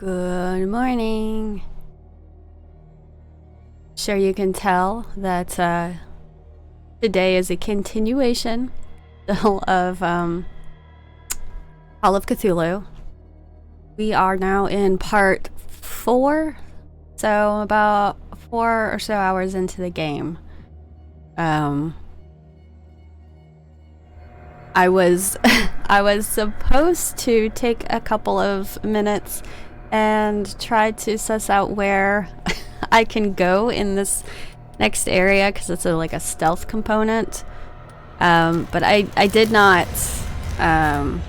Good morning. Sure, you can tell that today is a continuation still of Call of Cthulhu. We are now in part 4, so about 4 or so hours into the game. I was I was supposed to take a couple of minutes and try to suss out where I can go in this next area because it's like a stealth component. But I did not. I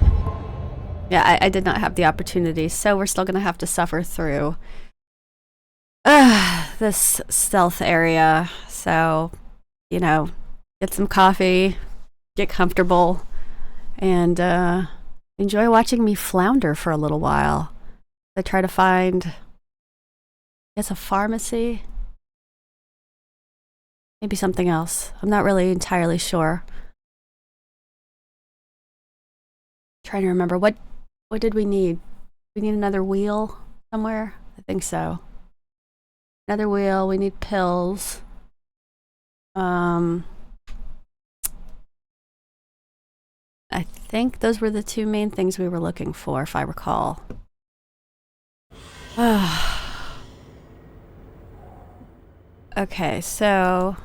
did not have the opportunity, so we're still gonna have to suffer through this stealth area. So, you know, get some coffee, get comfortable, and enjoy watching me flounder for a little while. I try to find, I guess, a pharmacy. Maybe something else. I'm not really entirely sure. Trying to remember what did we need? We need another wheel somewhere? I think so. Another wheel, we need pills. I think those were the two main things we were looking for, if I recall. Okay, so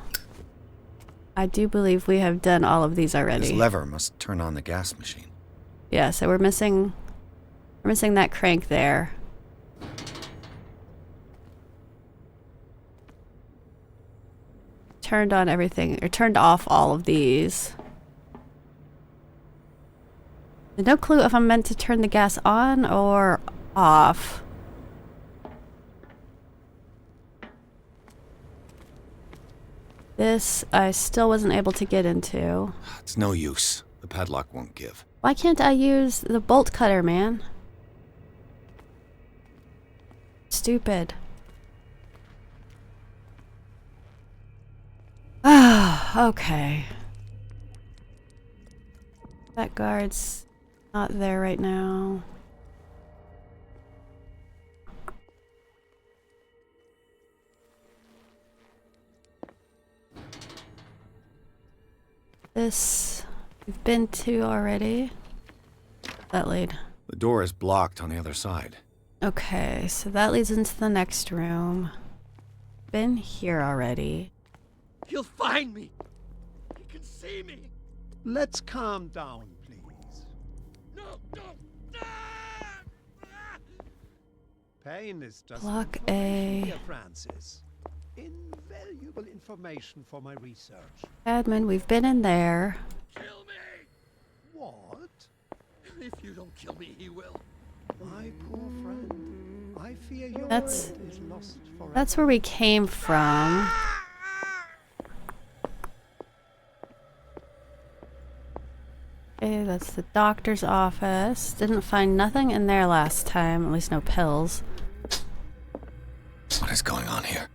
I do believe we have done all of these already. This lever must turn on the gas machine. Yeah, so we're missing that crank there. Turned on everything, or turned off all of these. No clue if I'm meant to turn the gas on or off. This I still wasn't able to get into. It's no use. The padlock won't give. Why can't I use the bolt cutter, man? Stupid. Ah, okay. That guard's not there right now. This we've been to already. That lead. The door is blocked on the other side. Okay, so that leads into the next room. Been here already. He'll find me. He can see me. Let's calm down, please. No, no. Ah! Pain is just Block information, A. dear Francis. Invaluable information for my research. Admin, we've been in there. Kill me. What? If you don't kill me, he will. My poor friend. I fear your That's- world is lost forever. That's where we came from. Okay, that's the doctor's office. Didn't find nothing in there last time, at least no pills. What is going on here?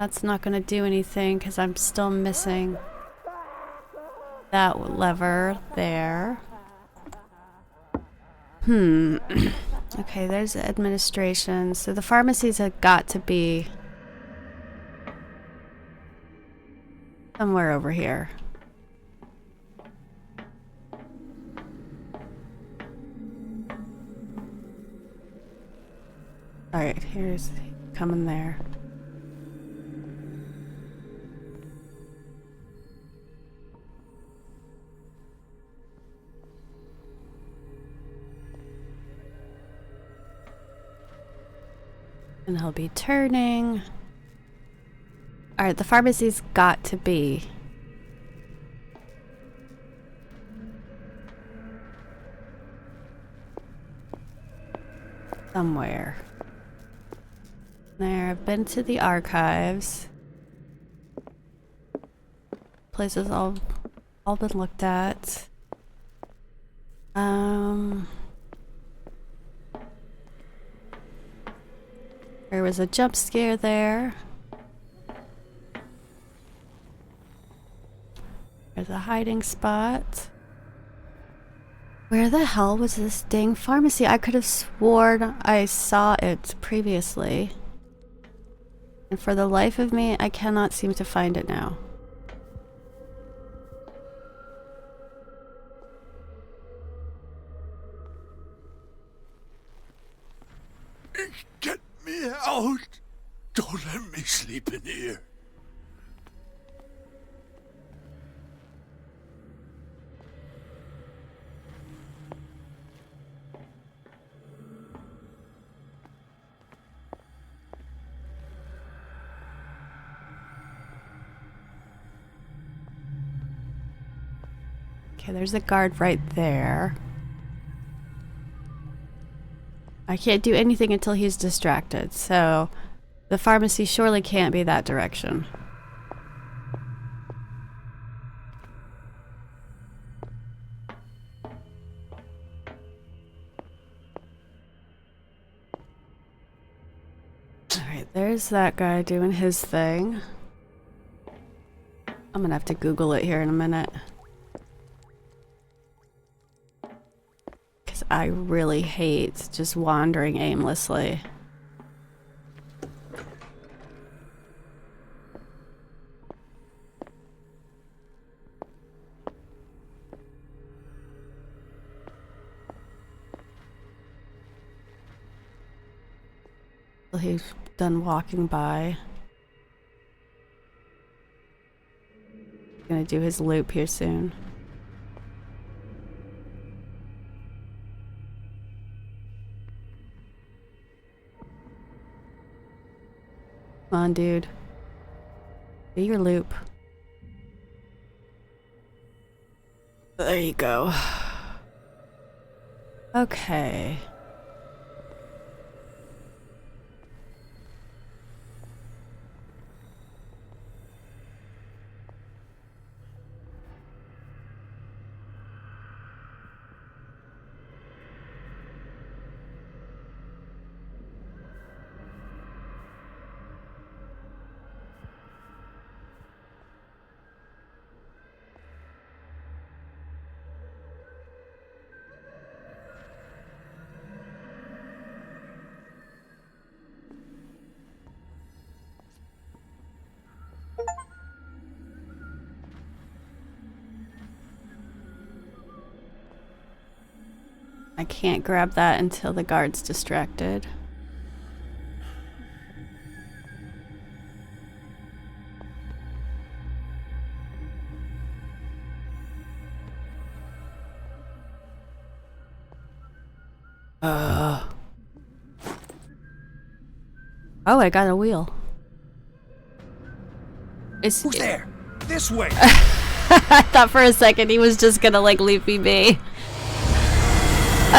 That's not gonna do anything because I'm still missing that lever there. Okay, there's administration. So the pharmacies have got to be somewhere over here. Alright, here's coming there. And he'll be turning. Alright, the pharmacy's got to be somewhere. There, I've been to the archives. Places all been looked at. There was a jump scare there. There's a hiding spot. Where the hell was this dang pharmacy? I could have sworn I saw it previously. And for the life of me, I cannot seem to find it now. Get me out! Don't let me sleep in here. Okay, there's a guard right there. I can't do anything until he's distracted, so the pharmacy surely can't be that direction. Alright, there's that guy doing his thing. I'm gonna have to Google it here in a minute. Because I really hate just wandering aimlessly. Well, he's done walking by. Gonna do his loop here soon. Come on, dude. Do your loop. There you go. Okay. I can't grab that until the guard's distracted. Oh, I got a wheel. Who's there? This way! I thought for a second he was just gonna like leave me be.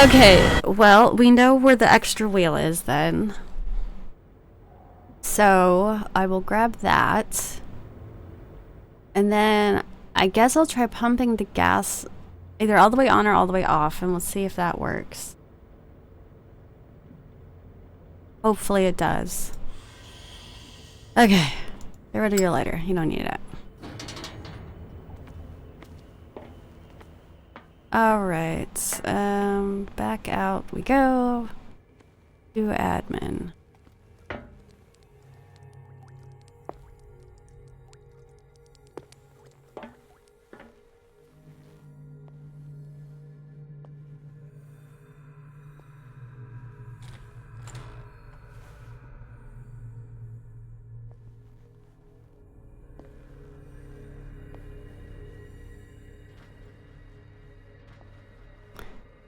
Okay, well, we know where the extra wheel is then. So, I will grab that. And then, I guess I'll try pumping the gas either all the way on or all the way off, and we'll see if that works. Hopefully it does. Okay, get rid of your lighter. You don't need it. Alright, back out we go. Do admin.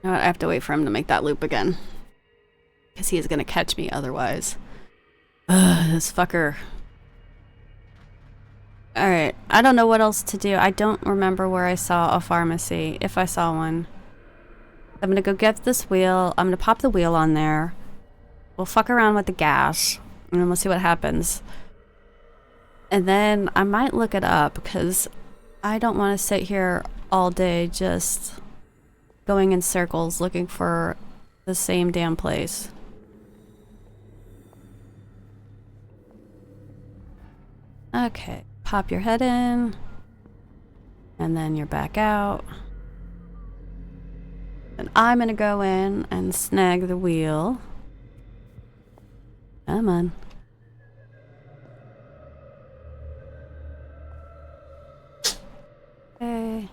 I have to wait for him to make that loop again. Because he is going to catch me otherwise. Ugh, this fucker. Alright, I don't know what else to do. I don't remember where I saw a pharmacy, if I saw one. I'm going to go get this wheel. I'm going to pop the wheel on there. We'll fuck around with the gas. And then we'll see what happens. And then I might look it up, because I don't want to sit here all day just going in circles looking for the same damn place. Okay, pop your head in, and then you're back out. And I'm gonna go in and snag the wheel. Come on. Okay.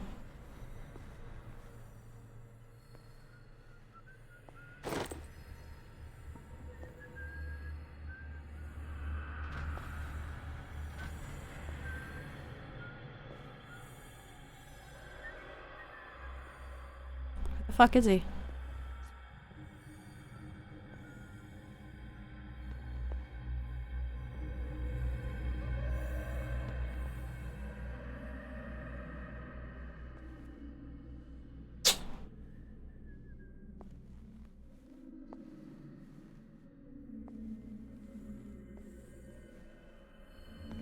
Where the fuck is he?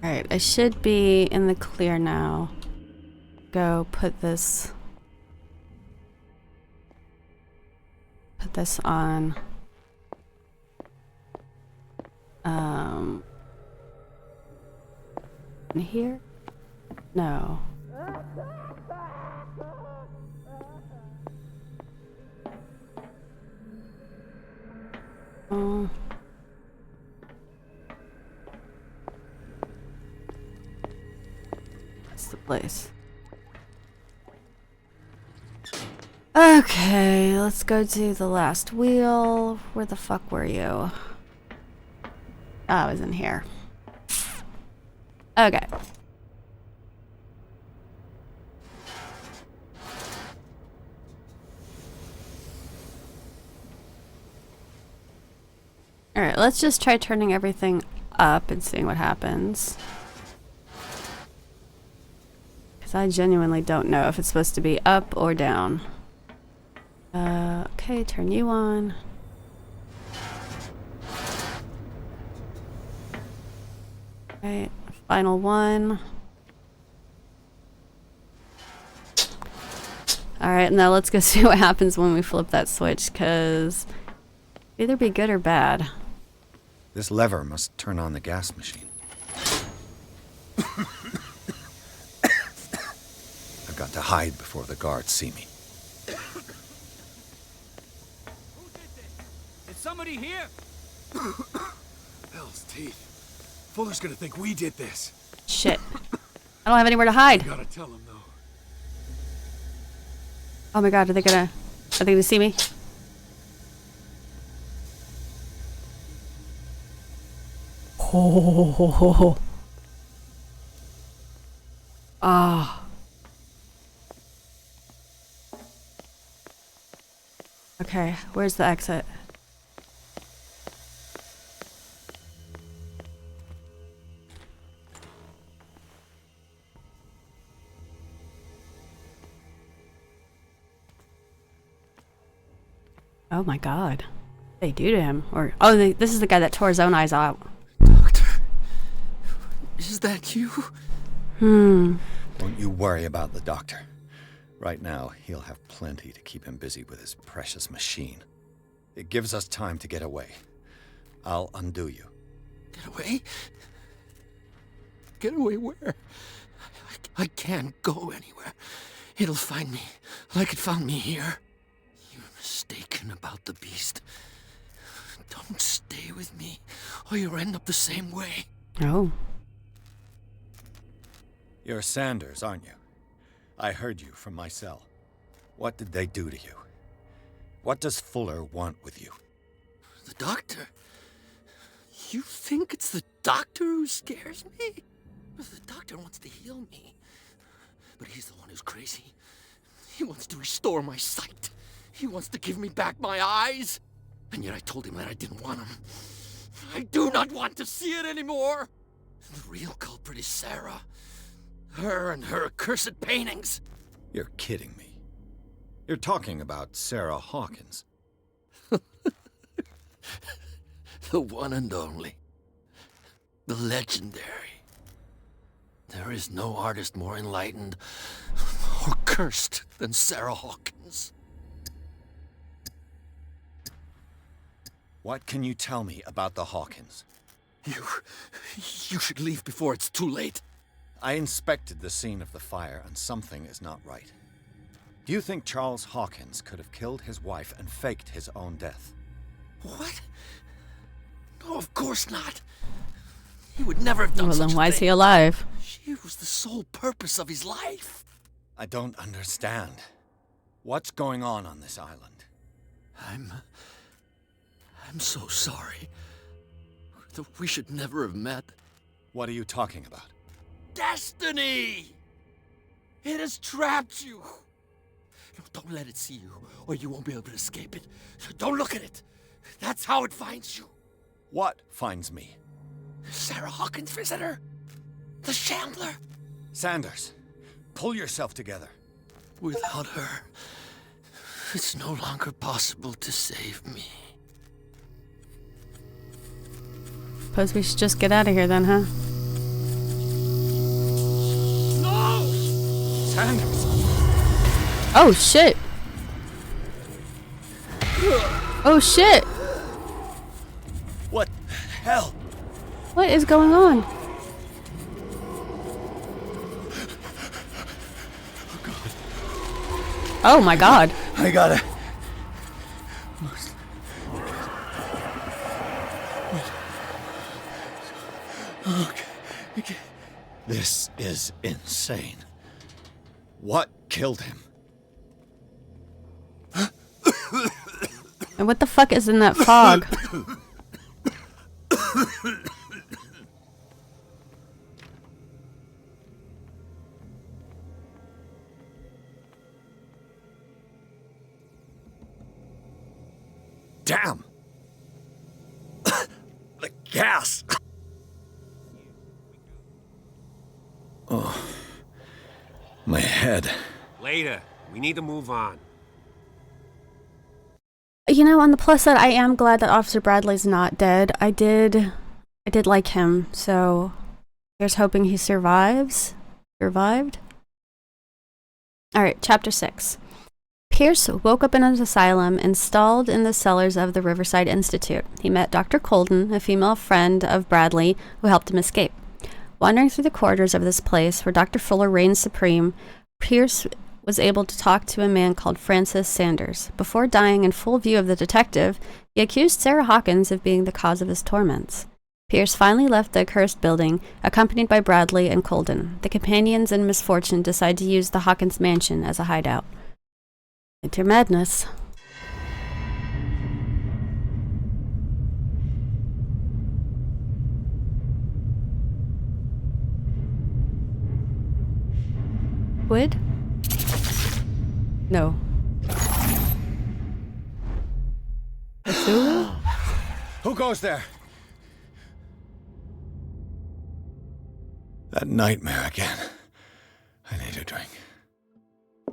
Alright, I should be in the clear now. Go put this on in here? No. Oh. That's the place. Okay, let's go to the last wheel. Where the fuck were you? Oh, I was in here. Okay. Alright, let's just try turning everything up and seeing what happens. Because I genuinely don't know if it's supposed to be up or down. Okay, turn you on. Right, final one. Alright, now let's go see what happens when we flip that switch, because either be good or bad. This lever must turn on the gas machine. I've got to hide before the guards see me. Is somebody here? Hell's teeth. Fuller's gonna think we did this. Shit. I don't have anywhere to hide. Gotta tell him though. Oh my god, are they gonna see me? Oh. Ah. Okay, where's the exit? Oh my god. What did they do to him? Or this is the guy that tore his own eyes out. Doctor, is that you? Don't you worry about the doctor. Right now, he'll have plenty to keep him busy with his precious machine. It gives us time to get away. I'll undo you. Get away? Get away where? I can't go anywhere. It'll find me like it found me here. You're mistaken about the beast. Don't stay with me, or you'll end up the same way. Oh. You're Sanders, aren't you? I heard you from my cell. What did they do to you? What does Fuller want with you? The doctor? You think it's the doctor who scares me? The doctor wants to heal me. But he's the one who's crazy. He wants to restore my sight. He wants to give me back my eyes. And yet I told him that I didn't want him. I do not want to see it anymore. The real culprit is Sarah. Her and her accursed paintings. You're kidding me. You're talking about Sarah Hawkins. The one and only. The legendary. There is no artist more enlightened or cursed than Sarah Hawkins. What can you tell me about the Hawkins? You should leave before it's too late. I inspected the scene of the fire, and something is not right. Do you think Charles Hawkins could have killed his wife and faked his own death? What? No, of course not. He would never have done Well, such then a why is thing. he alive? She was the sole purpose of his life. I don't understand. What's going on this island? I'm so sorry. That we should never have met. What are you talking about? Destiny! It has trapped you. No, don't let it see you, or you won't be able to escape it. Don't look at it. That's how it finds you. What finds me? Sarah Hawkins' visitor. The Shambler. Sanders, pull yourself together. Without her, it's no longer possible to save me. Suppose we should just get out of here then, huh? No! Sanders! Oh shit! Oh shit! What the hell? What is going on? Oh my god. I gotta... Okay. This is insane. What killed him? And what the fuck is in that fog? Damn! The gas! Oh. My head. Later. We need to move on. You know, on the plus side, I am glad that Officer Bradley's not dead. I did like him, so here's hoping he survived. Alright, chapter 6. Pierce woke up in an asylum installed in the cellars of the Riverside Institute. He met Dr. Colden, a female friend of Bradley, who helped him escape. Wandering through the corridors of this place, where Dr. Fuller reigns supreme, Pierce was able to talk to a man called Francis Sanders. Before dying in full view of the detective, he accused Sarah Hawkins of being the cause of his torments. Pierce finally left the accursed building, accompanied by Bradley and Colden. The companions in misfortune decide to use the Hawkins mansion as a hideout. Into madness. Wood? No. Cthulhu? Who goes there? That nightmare again. I need a drink.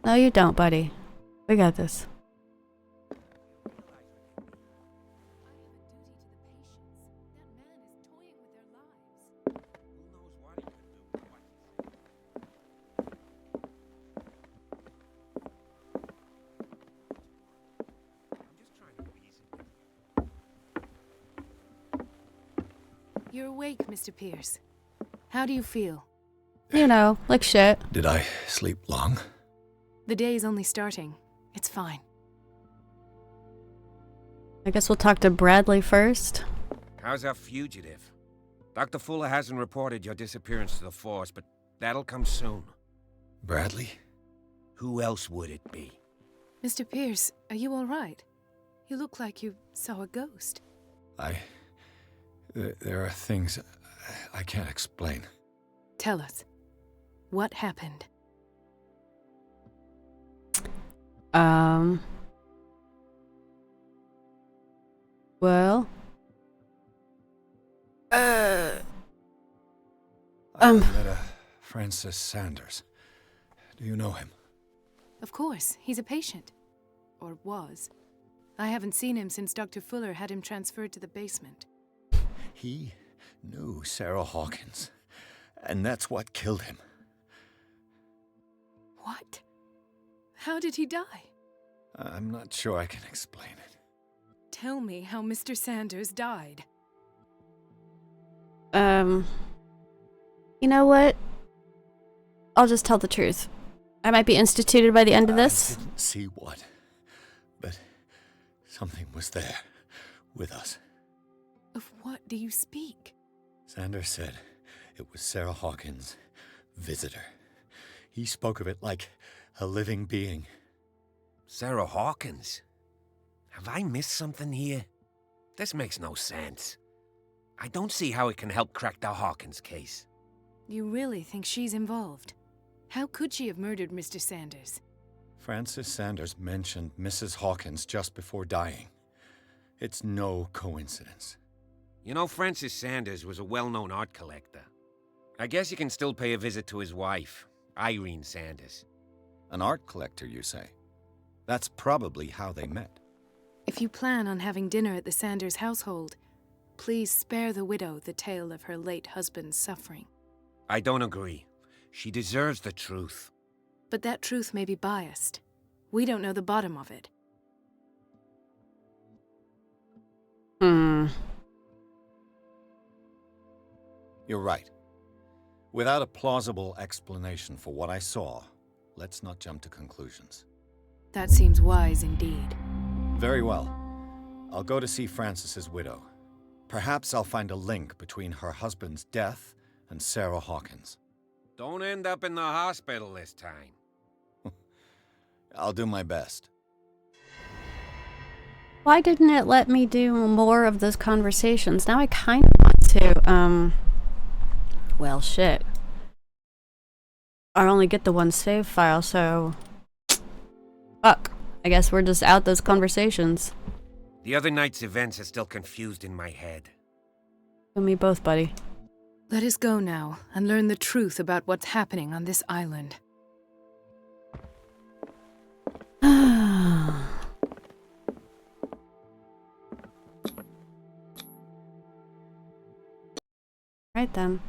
No, you don't, buddy. We got this. You're awake, Mr. Pierce. How do you feel? You know, like shit. Did I sleep long? The day is only starting. It's fine. I guess we'll talk to Bradley first. How's our fugitive? Dr. Fuller hasn't reported your disappearance to the force, but that'll come soon. Bradley? Who else would it be? Mr. Pierce, are you all right? You look like you saw a ghost. There are things I can't explain. Tell us. What happened? Well. I met a Francis Sanders. Do you know him? Of course, he's a patient. Or was. I haven't seen him since Dr. Fuller had him transferred to the basement. He knew Sarah Hawkins, and that's what killed him. What? How did he die? I'm not sure I can explain it. Tell me how Mr. Sanders died. You know what? I'll just tell the truth. I might be instituted by the end of this. I didn't see what, but something was there with us. Of what do you speak? Sanders said it was Sarah Hawkins' visitor. He spoke of it like a living being. Sarah Hawkins? Have I missed something here? This makes no sense. I don't see how it can help crack the Hawkins case. You really think she's involved? How could she have murdered Mr. Sanders? Francis Sanders mentioned Mrs. Hawkins just before dying. It's no coincidence. You know, Francis Sanders was a well-known art collector. I guess you can still pay a visit to his wife, Irene Sanders. An art collector, you say? That's probably how they met. If you plan on having dinner at the Sanders household, please spare the widow the tale of her late husband's suffering. I don't agree. She deserves the truth. But that truth may be biased. We don't know the bottom of it. You're right. Without a plausible explanation for what I saw, let's not jump to conclusions. That seems wise indeed. Very well. I'll go to see Francis's widow. Perhaps I'll find a link between her husband's death and Sarah Hawkins. Don't end up in the hospital this time. I'll do my best. Why didn't it let me do more of those conversations? Now I kind of want to, well, shit. I only get the one save file, so... Fuck. I guess we're just out those conversations. The other night's events are still confused in my head. You and me both, buddy. Let us go now and learn the truth about what's happening on this island. Right then.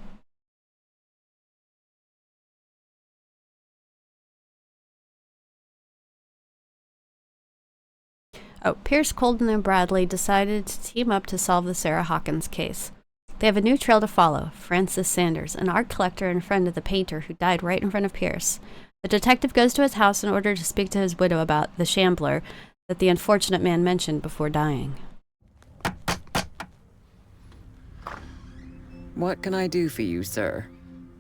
Oh, Pierce, Colden, and Bradley decided to team up to solve the Sarah Hawkins case. They have a new trail to follow, Francis Sanders, an art collector and friend of the painter who died right in front of Pierce. The detective goes to his house in order to speak to his widow about the shambler that the unfortunate man mentioned before dying. What can I do for you, sir?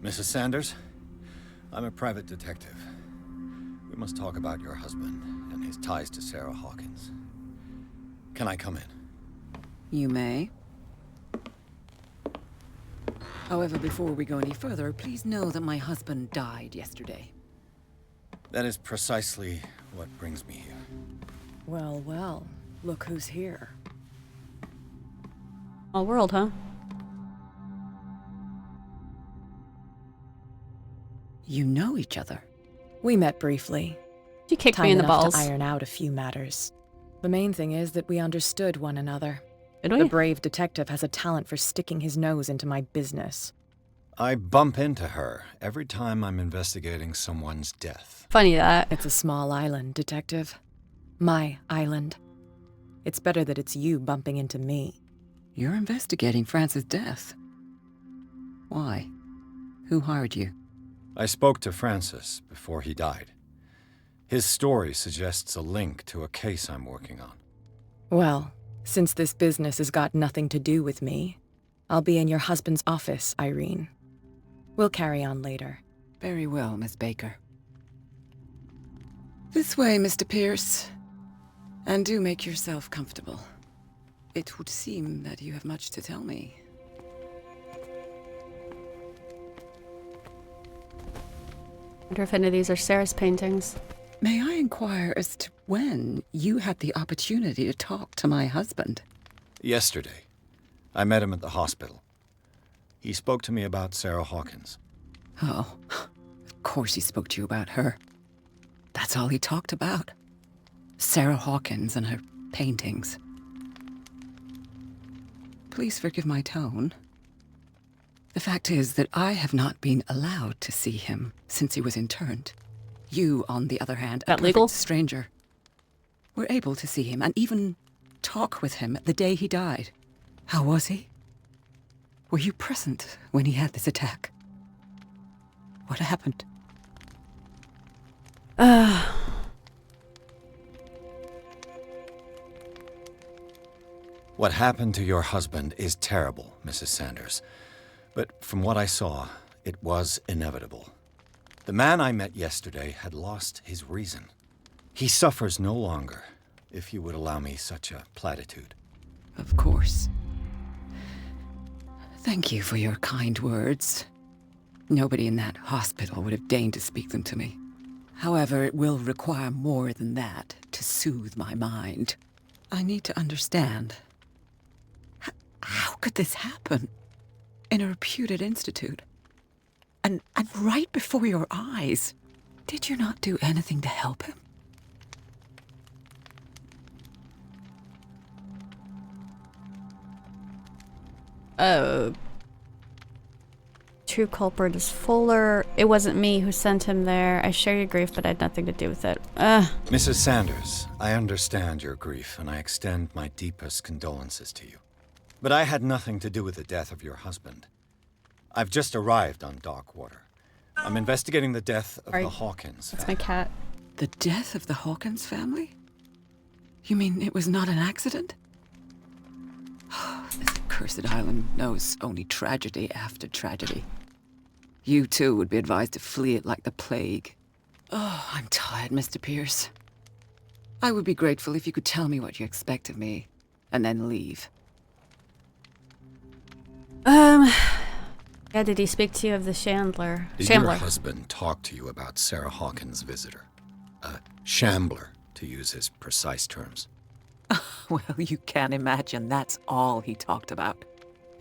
Mrs. Sanders, I'm a private detective. We must talk about your husband and his ties to Sarah Hawkins. Can I come in? You may. However, before we go any further, please know that my husband died yesterday. That is precisely what brings me here. Well, well, look who's here. All world, huh? You know each other. We met briefly. She kicked Time me in the enough balls. to iron out a few matters. The main thing is that we understood one another. Did we? The brave detective has a talent for sticking his nose into my business. I bump into her every time I'm investigating someone's death. Funny that. It's a small island, detective. My island. It's better that it's you bumping into me. You're investigating Francis' death. Why? Who hired you? I spoke to Francis before he died. His story suggests a link to a case I'm working on. Well, since this business has got nothing to do with me, I'll be in your husband's office, Irene. We'll carry on later. Very well, Miss Baker. This way, Mr. Pierce. And do make yourself comfortable. It would seem that you have much to tell me. Wonder if any of these are Sarah's paintings. May I inquire as to when you had the opportunity to talk to my husband? Yesterday, I met him at the hospital. He spoke to me about Sarah Hawkins. Oh, of course he spoke to you about her. That's all he talked about. Sarah Hawkins and her paintings. Please forgive my tone. The fact is that I have not been allowed to see him since he was interned. You, on the other hand, a That perfect legal? stranger, were able to see him and even talk with him the day he died. How was he? Were you present when he had this attack? What happened? What happened to your husband is terrible, Mrs. Sanders. But from what I saw, it was inevitable. The man I met yesterday had lost his reason. He suffers no longer, if you would allow me such a platitude. Of course. Thank you for your kind words. Nobody in that hospital would have deigned to speak them to me. However, it will require more than that to soothe my mind. I need to understand. How could this happen? In a reputed institute? And right before your eyes? Did you not do anything to help him? True culprit is Fuller. It wasn't me who sent him there. I share your grief, but I had nothing to do with it. Mrs. Sanders, I understand your grief, and I extend my deepest condolences to you. But I had nothing to do with the death of your husband. I've just arrived on Darkwater. I'm investigating the death of the Hawkins That's family. my cat. The death of the Hawkins family? You mean it was not an accident? This cursed island knows only tragedy after tragedy. You too would be advised to flee it like the plague. Oh, I'm tired, Mr. Pierce. I would be grateful if you could tell me what you expect of me, and then leave. Yeah, did he speak to you of the Chandler? Did your husband talk to you about Sarah Hawkins' visitor? A shambler, to use his precise terms. Well, you can imagine that's all he talked about.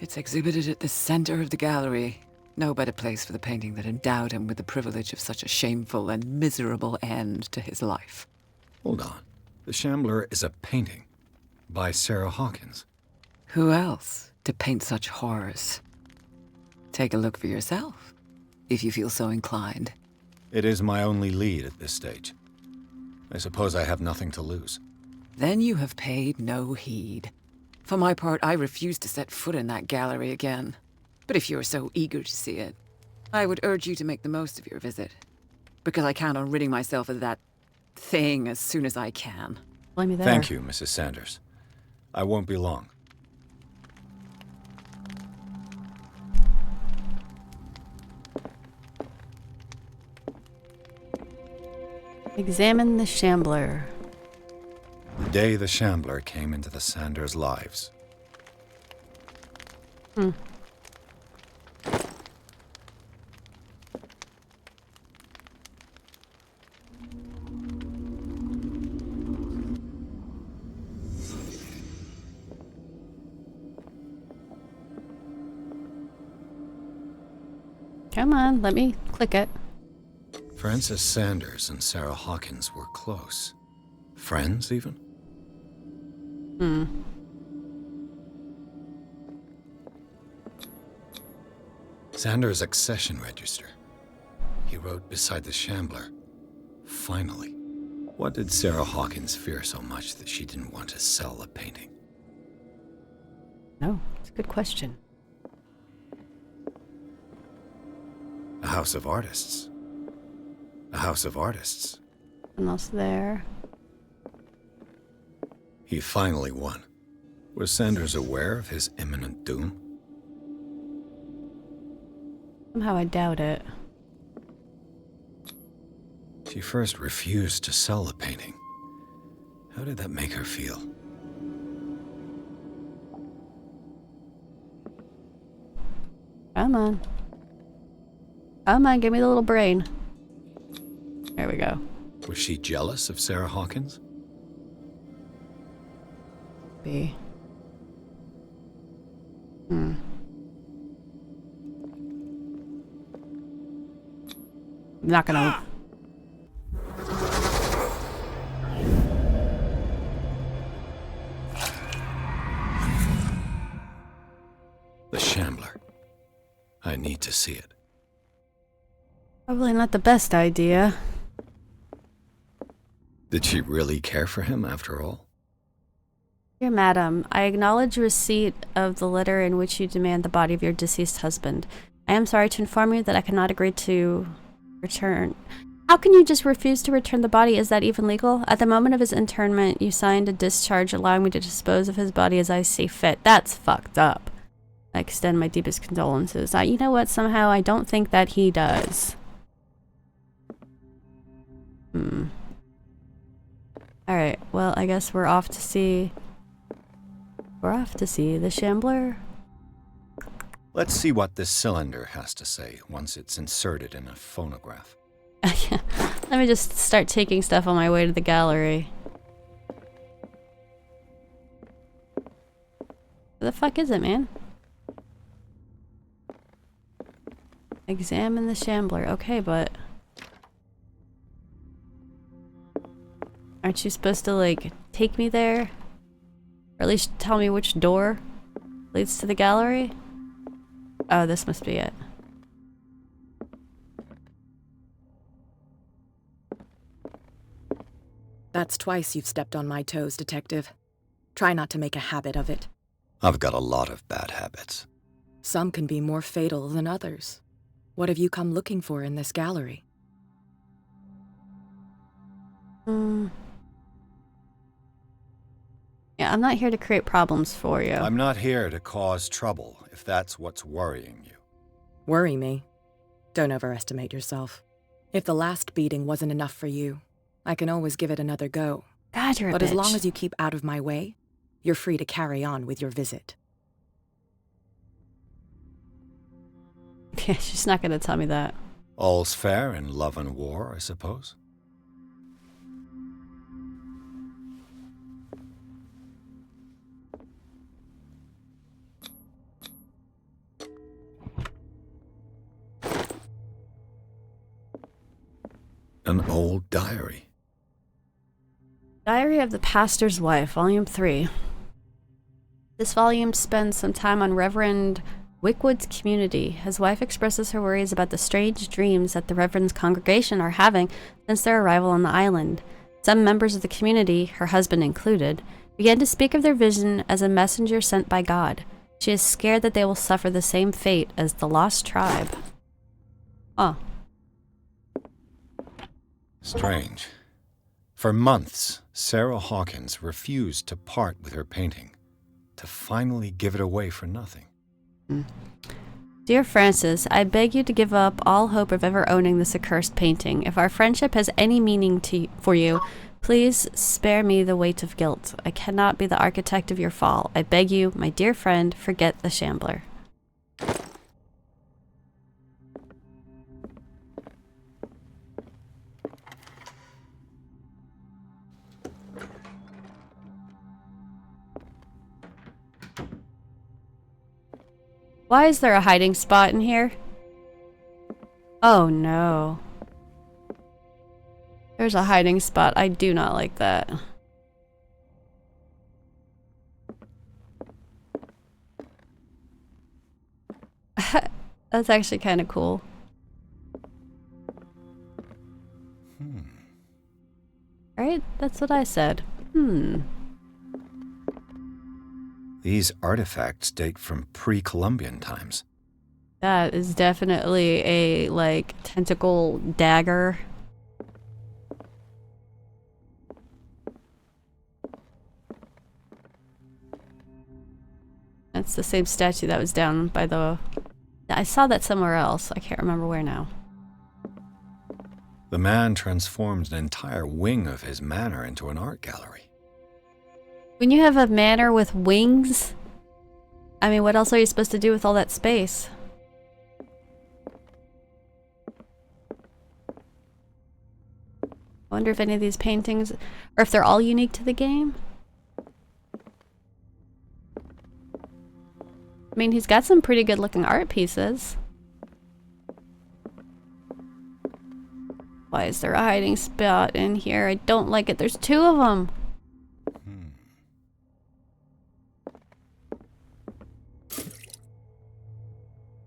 It's exhibited at the center of the gallery. No better place for the painting that endowed him with the privilege of such a shameful and miserable end to his life. Hold on. The Shambler is a painting by Sarah Hawkins. Who else to paint such horrors? Take a look for yourself, if you feel so inclined. It is my only lead at this stage. I suppose I have nothing to lose. Then you have paid no heed. For my part, I refuse to set foot in that gallery again. But if you're so eager to see it, I would urge you to make the most of your visit. Because I count on ridding myself of that thing as soon as I can. Blame me there. Thank you, Mrs. Sanders. I won't be long. Examine the Shambler. The day the Shambler came into the Sanders' lives. Come on, let me click it. Frances Sanders and Sarah Hawkins were close. Friends, even? Sanders' accession register. He wrote beside the Shambler, "Finally." What did Sarah Hawkins fear so much that she didn't want to sell the painting? No, it's a good question. A house of artists. A house of artists. Nothing else there. He finally won. Was Sanders aware of his imminent doom? Somehow I doubt it. She first refused to sell the painting. How did that make her feel? Come on. Come on, give me the little brain. There we go. Was she jealous of Sarah Hawkins? B. I'm not gonna... The Shambler. I need to see it. Probably not the best idea. Did she really care for him after all? Dear Madam, I acknowledge receipt of the letter in which you demand the body of your deceased husband. I am sorry to inform you that I cannot agree to return. How can you just refuse to return the body? Is that even legal? At the moment of his internment, you signed a discharge allowing me to dispose of his body as I see fit. That's fucked up. I extend my deepest condolences. You know what? Somehow I don't think that he does. Alright, well, I guess we're off to see... We're off to see the Shambler. Let's see what this cylinder has to say once it's inserted in a phonograph. Let me just start taking stuff on my way to the gallery. Where the fuck is it, man? Examine the Shambler. Okay, but... Aren't you supposed to, like, take me there? Or at least tell me which door leads to the gallery? Oh, this must be it. That's twice you've stepped on my toes, Detective. Try not to make a habit of it. I've got a lot of bad habits. Some can be more fatal than others. What have you come looking for in this gallery? Yeah, I'm not here to create problems for you. I'm not here to cause trouble, if that's what's worrying you. Worry me? Don't overestimate yourself. If the last beating wasn't enough for you, I can always give it another go. God, you're a But bitch. as long as you keep out of my way, you're free to carry on with your visit. Yeah, she's not gonna tell me that. All's fair in love and war, I suppose. An old diary. Diary of the Pastor's Wife, Volume 3. This volume spends some time on Reverend Wickwood's community. His wife expresses her worries about the strange dreams that the Reverend's congregation are having since their arrival on the island. Some members of the community, her husband included, began to speak of their vision as a messenger sent by God. She is scared that they will suffer the same fate as the lost tribe. Oh. Strange. For months, Sarah Hawkins refused to part with her painting, to finally give it away for nothing. Dear Francis, I beg you to give up all hope of ever owning this accursed painting. If our friendship has any meaning for you, please spare me the weight of guilt. I cannot be the architect of your fall. I beg you, my dear friend, forget the Shambler. Why is there a hiding spot in here? Oh no. There's a hiding spot. I do not like that. That's actually kind of cool. Right? That's what I said. These artifacts date from pre-Columbian times. That is definitely a, like, tentacle dagger. That's the same statue that was down by the... I saw that somewhere else. I can't remember where now. The man transformed an entire wing of his manor into an art gallery. When you have a manor with wings, I mean, what else are you supposed to do with all that space? I wonder if any of these paintings, or if they're all unique to the game. I mean, he's got some pretty good looking art pieces. Why is there a hiding spot in here? I don't like it. There's two of them.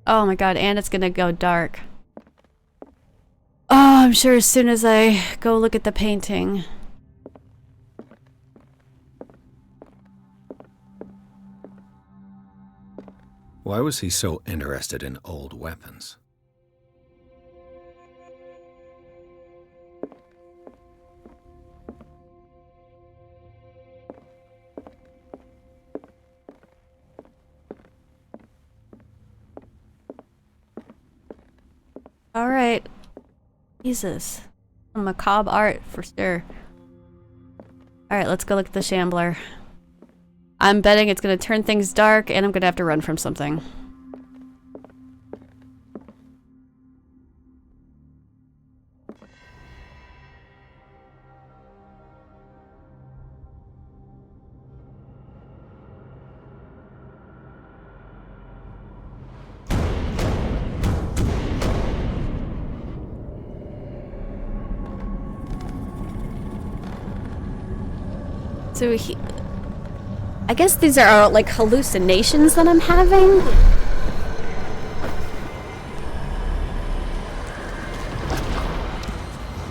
Oh my god, and it's gonna go dark. Oh, I'm sure as soon as I go look at the painting. Why was he so interested in old weapons? Alright. Jesus. Some macabre art for sure. Alright, let's go look at the Shambler. I'm betting it's gonna turn things dark and I'm gonna have to run from something. So I guess these are like hallucinations that I'm having.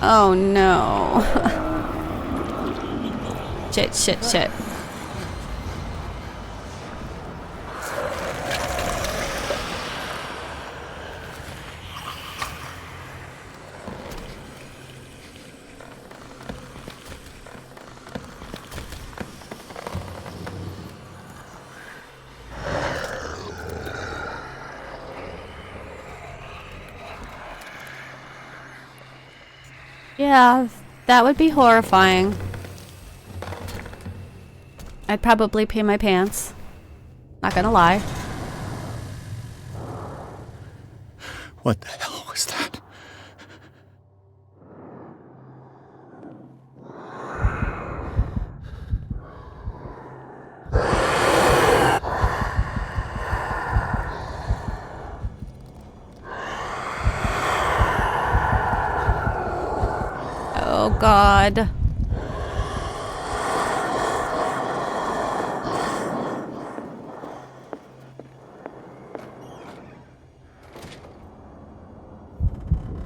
Oh no. Shit. Yeah, that would be horrifying. I'd probably pee my pants. Not gonna lie. What the hell was that? Oh God.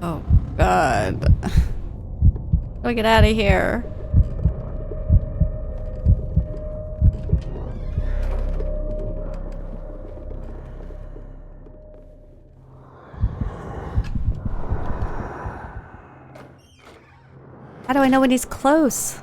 Oh God. How do I get out of here? How do I know when he's close?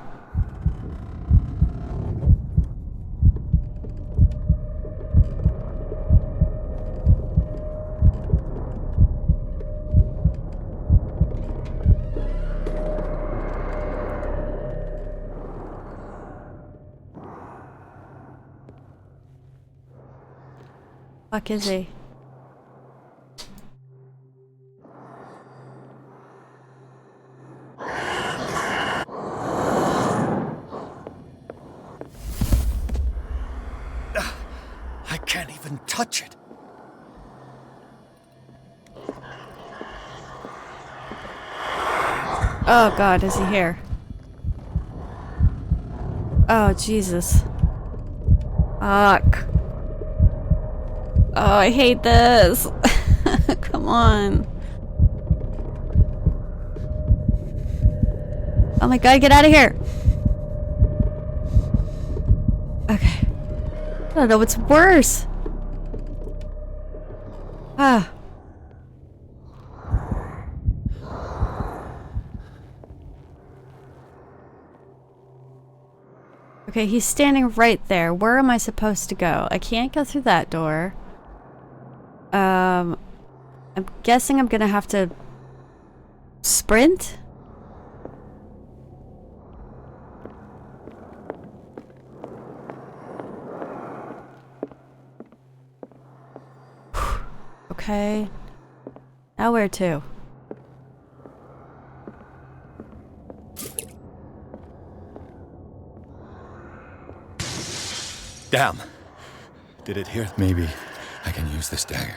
Fuck is he? I can't even touch it. Oh God, is he here? Oh Jesus. Fuck. Oh, I hate this. Come on. Oh my God, get out of here. Okay. I don't know what's worse. Ah. Okay, he's standing right there. Where am I supposed to go? I can't go through that door. I'm guessing I'm gonna have to sprint? Okay. Now where to? Damn. Did it hear? Maybe I can use this dagger.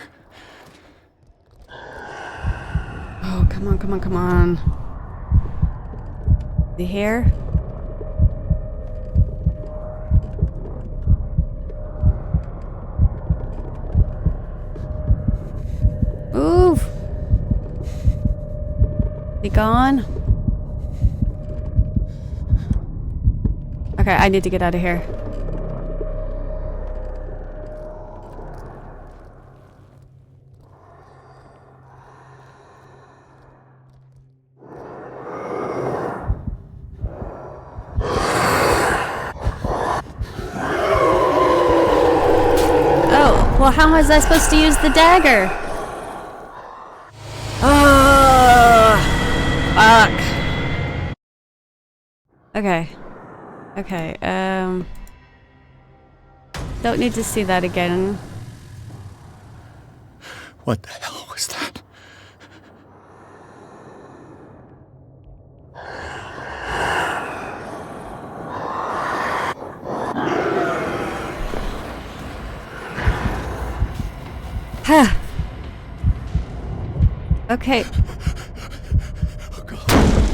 Oh, come on, come on, come on. Is he here? Move! Is he gone? Okay, I need to get out of here. Oh, well, how was I supposed to use the dagger? Oh! Okay. Okay, don't need to see that again. What the hell was that? Okay.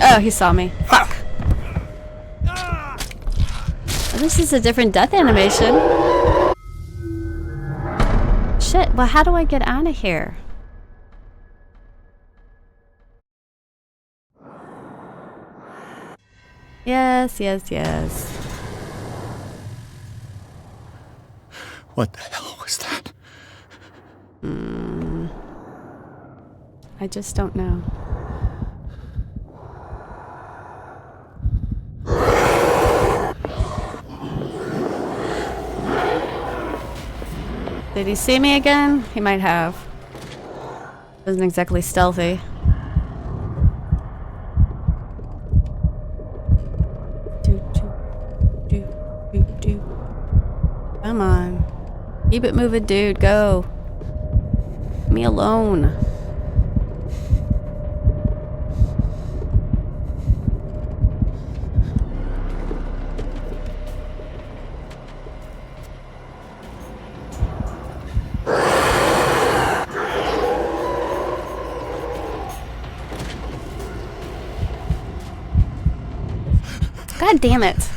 Oh, he saw me. Fuck. Oh, this is a different death animation. Shit, well, how do I get out of here? Yes, yes, yes. What the hell was that? I just don't know. Did he see me again? He might have. Wasn't exactly stealthy. Come on. Keep it moving, dude. Go. Leave me alone. God damn it.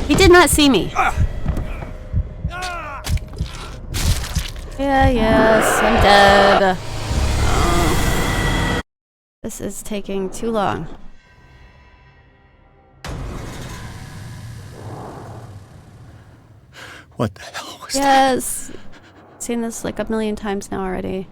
He did not see me. Yeah, yes, I'm dead. This is taking too long. What the hell was that? Yes. Seen this like a million times now already.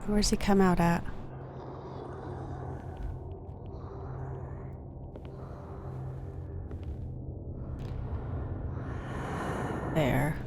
Where's he come out at? There.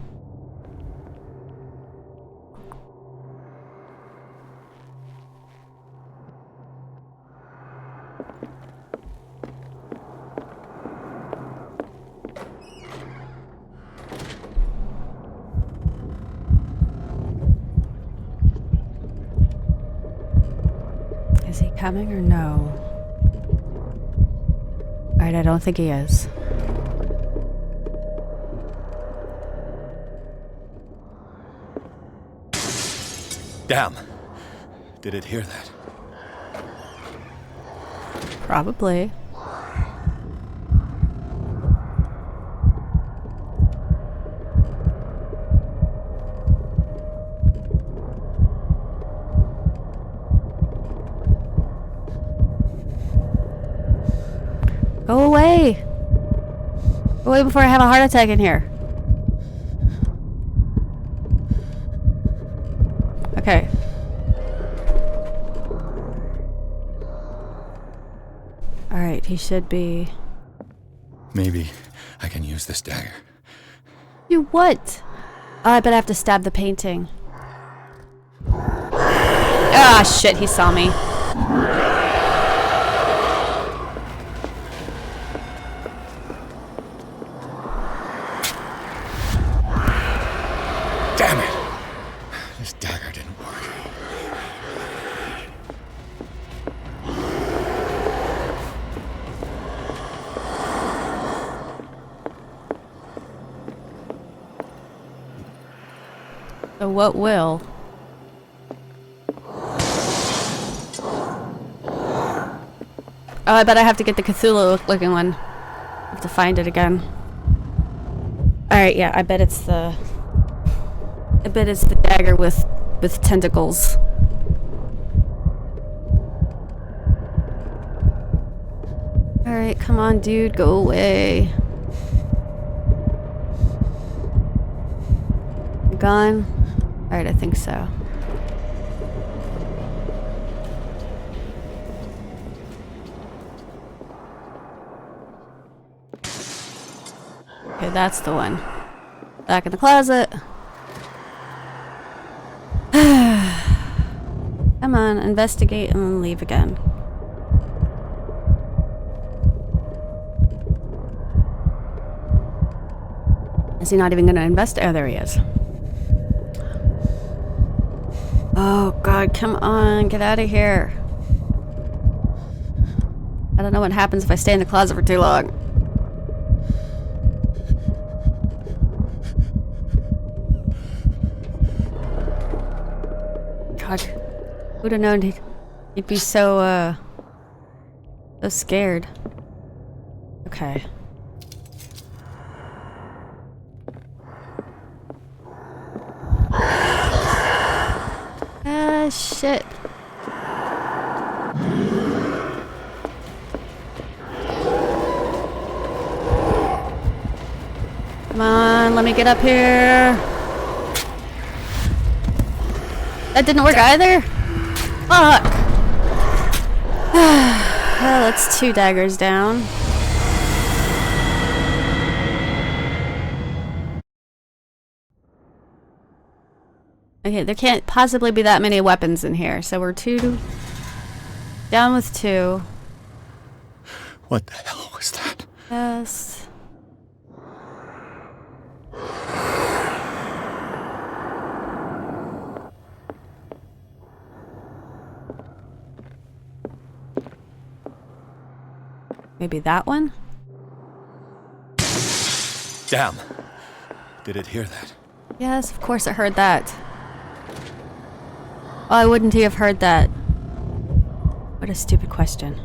Is he coming or no? Alright, I don't think he is. Damn. Did it hear that? Probably. Go away! Go away before I have a heart attack in here. Okay. Alright, he should be... Maybe I can use this dagger. You what? Oh, I bet I have to stab the painting. Ah, shit, he saw me. Damn it! This dagger didn't work. So what will? Oh, I bet I have to get the Cthulhu-looking one. I have to find it again. Alright, yeah, I bet it's the dagger with tentacles. Alright, come on, dude, go away. You gone? Alright, I think so. Okay, that's the one. Back in the closet. Come on, investigate and then leave again. Is he not even gonna investigate? Oh, there he is. Oh god, come on, get out of here. I don't know what happens if I stay in the closet for too long. God, who'd have known he'd be so scared. Okay. Ah, shit. Come on, let me get up here. That didn't work either? Fuck! Well, that's 2 daggers down. Okay, there can't possibly be that many weapons in here, so we're 2 down with 2. What the hell was that? Yes. Maybe that one? Damn. Did it hear that? Yes, of course it heard that. Why wouldn't he have heard that? What a stupid question.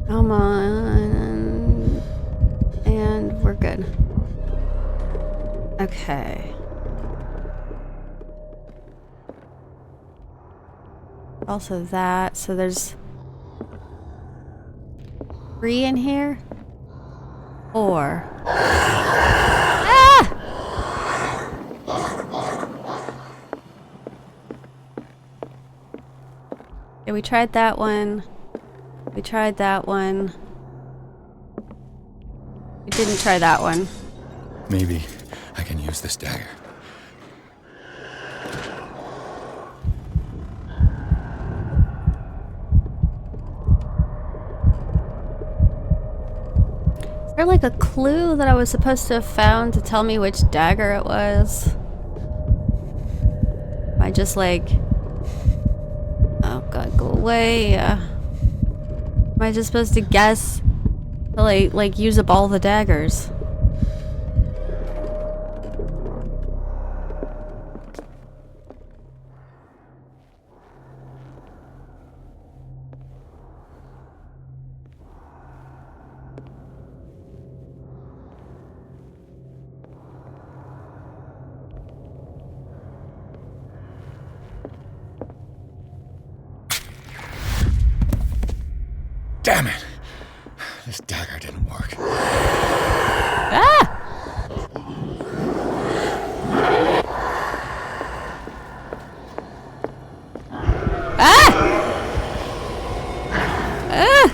Come on. And we're good. Okay. Also that, so there's 3 in here? 4. Ah! Yeah, we tried that one. We tried that one. We didn't try that one. Maybe I can use this dagger. Is there like a clue that I was supposed to have found to tell me which dagger it was? Am I just like... Oh god, go away. Am I just supposed to guess to like use up all the daggers? Damn it! This dagger didn't work. Ah! Ah! Ah!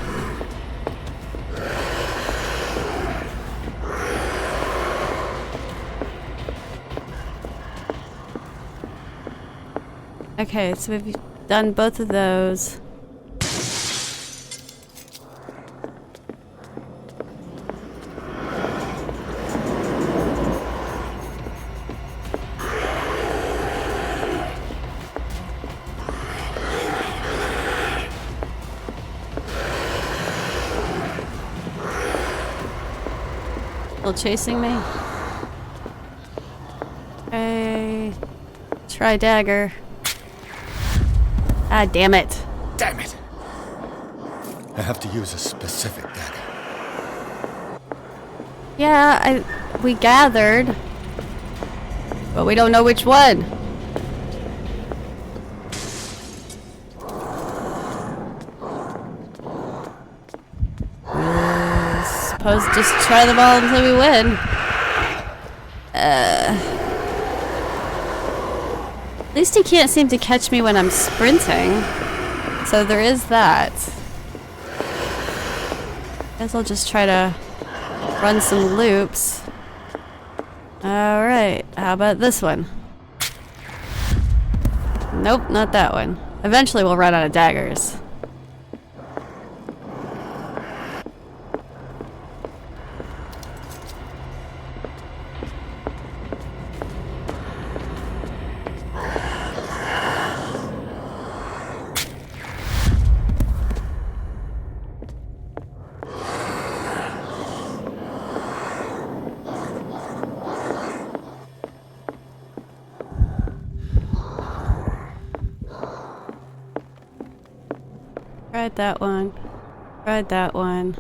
Okay, so we've done both of those. Still chasing me? Okay. Try dagger. Ah, damn it. Damn it! I have to use a specific dagger. Yeah, we gathered. But we don't know which one. Suppose just try them all until we win. At least he can't seem to catch me when I'm sprinting. So there is that. Guess I'll just try to run some loops. Alright, how about this one? Nope, not that one. Eventually we'll run out of daggers. Tried that one. Tried that one.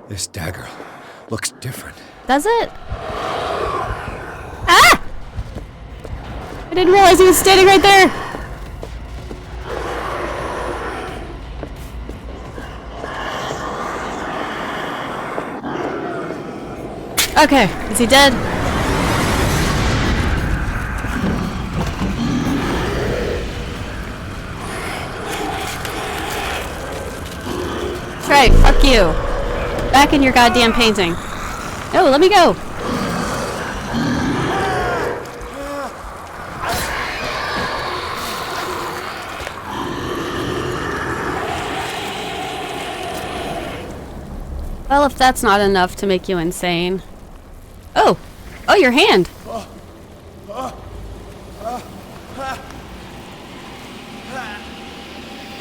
This dagger looks different. Does it? Ah! I didn't realize he was standing right there. Okay, is he dead? Right, fuck you. Back in your goddamn painting. No, let me go. Well, if that's not enough to make you insane. Oh! Oh, your hand!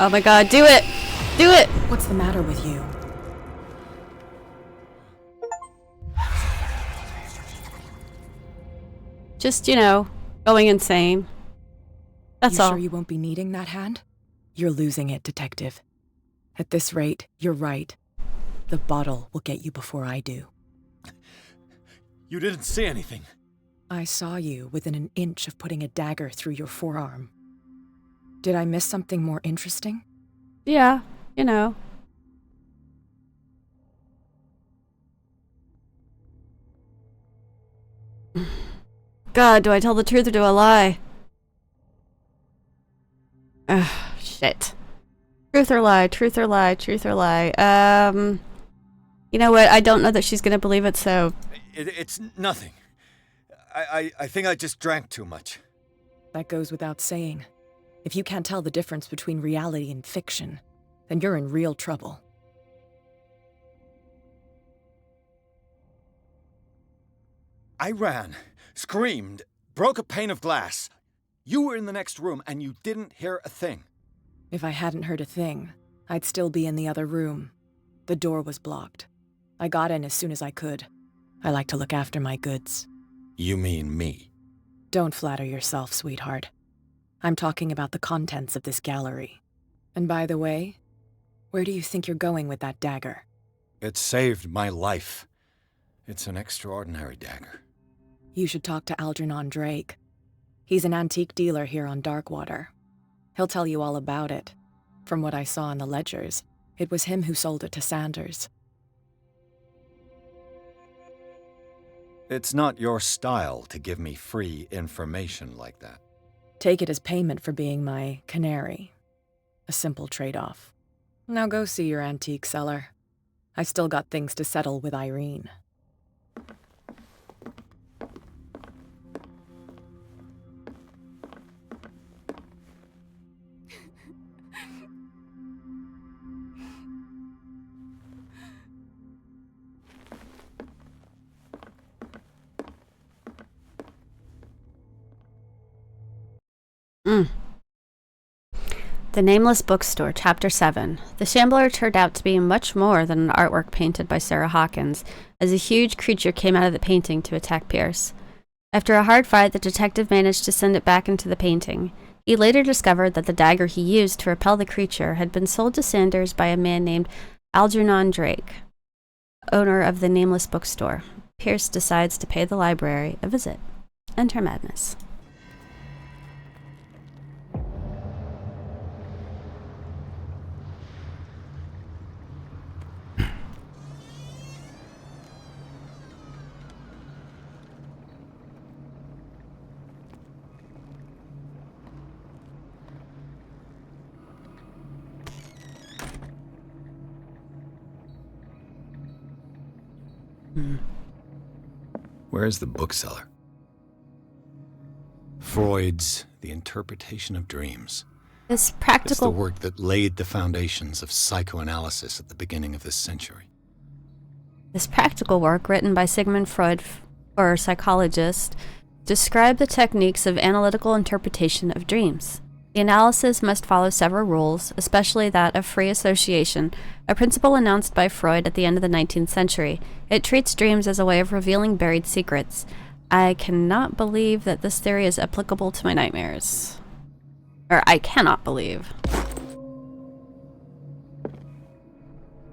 Oh my god, do it! Do it! What's the matter with you? Just, you know, going insane. That's all. You sure you won't be needing that hand? You're losing it, Detective. At this rate, you're right. The bottle will get you before I do. You didn't see anything. I saw you within an inch of putting a dagger through your forearm. Did I miss something more interesting? Yeah, you know. God, do I tell the truth or do I lie? Ugh, shit. Truth or lie, truth or lie, truth or lie. You know what? I don't know that she's gonna believe it, so... It's nothing. I think I just drank too much. That goes without saying. If you can't tell the difference between reality and fiction, then you're in real trouble. I ran, screamed, broke a pane of glass. You were in the next room and you didn't hear a thing. If I hadn't heard a thing, I'd still be in the other room. The door was blocked. I got in as soon as I could. I like to look after my goods. You mean me? Don't flatter yourself, sweetheart. I'm talking about the contents of this gallery. And by the way, where do you think you're going with that dagger? It saved my life. It's an extraordinary dagger. You should talk to Algernon Drake. He's an antique dealer here on Darkwater. He'll tell you all about it. From what I saw in the ledgers, it was him who sold it to Sanders. It's not your style to give me free information like that. Take it as payment for being my canary. A simple trade-off. Now go see your antique seller. I've still got things to settle with Irene. The Nameless Bookstore, Chapter 7. The Shambler turned out to be much more than an artwork painted by Sarah Hawkins, as a huge creature came out of the painting to attack Pierce. After a hard fight, the detective managed to send it back into the painting. He later discovered that the dagger he used to repel the creature had been sold to Sanders by a man named Algernon Drake, owner of the Nameless Bookstore. Pierce decides to pay the library a visit. Enter madness. Where is the bookseller? Freud's The Interpretation of Dreams. This It's the practical work that laid the foundations of psychoanalysis at the beginning of this century. This practical work, written by Sigmund Freud, or a psychologist, described the techniques of analytical interpretation of dreams. The analysis must follow several rules, especially that of free association, a principle announced by Freud at the end of the 19th century. It treats dreams as a way of revealing buried secrets. I cannot believe that this theory is applicable to my nightmares. Or, I cannot believe.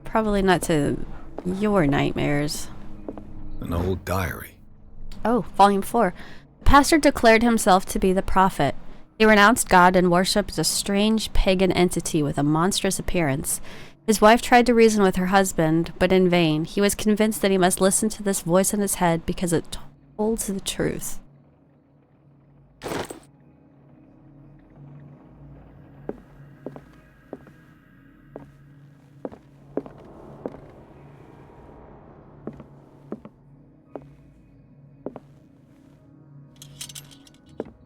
Probably not to your nightmares. An old diary. Oh, Volume 4. The pastor declared himself to be the prophet. He renounced God and worshipped a strange pagan entity with a monstrous appearance. His wife tried to reason with her husband, but in vain. He was convinced that he must listen to this voice in his head because it told the truth.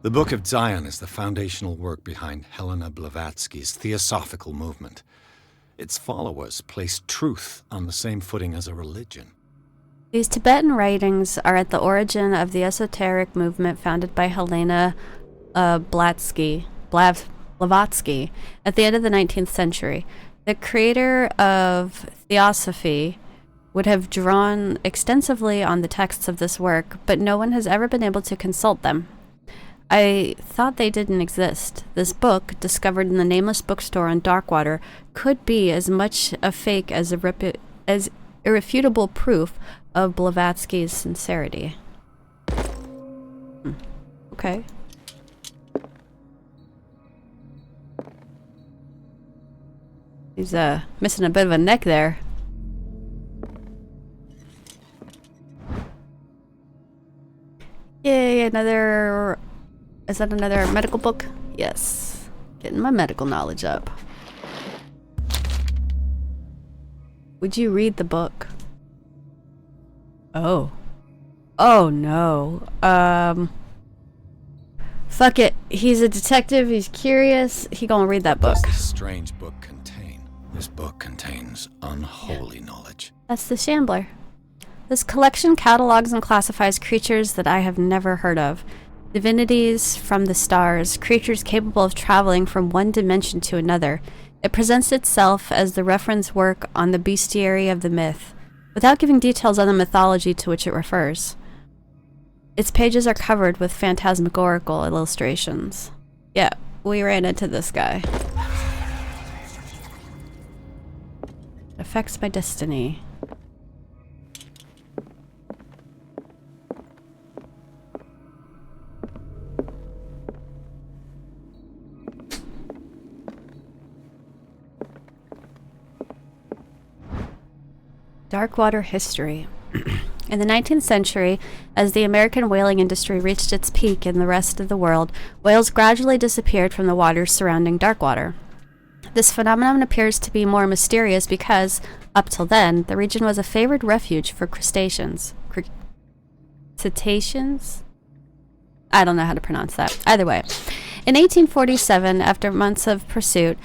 The Book of Zion is the foundational work behind Helena Blavatsky's Theosophical movement. Its followers place truth on the same footing as a religion. These Tibetan writings are at the origin of the esoteric movement founded by Helena Blavatsky at the end of the 19th century. The creator of Theosophy would have drawn extensively on the texts of this work, but no one has ever been able to consult them. I thought they didn't exist. This book, discovered in the Nameless Bookstore on Darkwater, could be as much a fake as irrefutable proof of Blavatsky's sincerity. Okay. He's missing a bit of a neck there. Yay, another... Is that another medical book? Yes. Getting my medical knowledge up. Would you read the book? Oh. Oh no. Fuck it. He's a detective, he's curious, he gonna read that book. What does this strange book contain? This book contains unholy knowledge. That's the Shambler. This collection catalogs and classifies creatures that I have never heard of. Divinities from the stars, creatures capable of traveling from one dimension to another. It presents itself as the reference work on the bestiary of the myth, without giving details on the mythology to which it refers. Its pages are covered with phantasmagorical illustrations. Yeah, we ran into this guy. Affects my destiny. Darkwater history. In the 19th century, as the American whaling industry reached its peak in the rest of the world, whales gradually disappeared from the waters surrounding Darkwater. This phenomenon appears to be more mysterious because, up till then, the region was a favored refuge for crustaceans. Cetaceans? I don't know how to pronounce that. Either way. In 1847, after months of pursuit,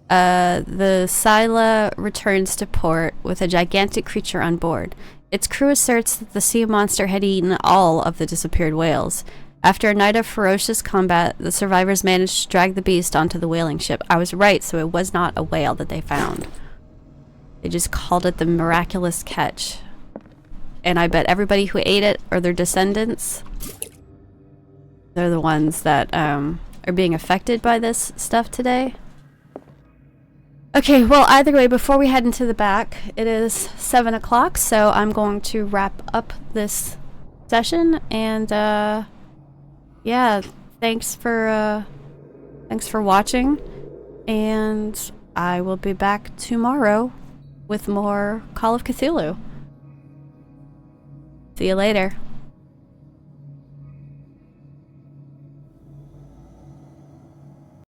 the Scylla returns to port with a gigantic creature on board. Its crew asserts that the sea monster had eaten all of the disappeared whales. After a night of ferocious combat, the survivors managed to drag the beast onto the whaling ship. I was right, so it was not a whale that they found. They just called it the miraculous catch. And I bet everybody who ate it, or their descendants, they're the ones that are being affected by this stuff today. Okay, well, either way, before we head into the back, it is 7 o'clock, so I'm going to wrap up this session, and yeah, thanks for watching, and I will be back tomorrow with more Call of Cthulhu. See you later.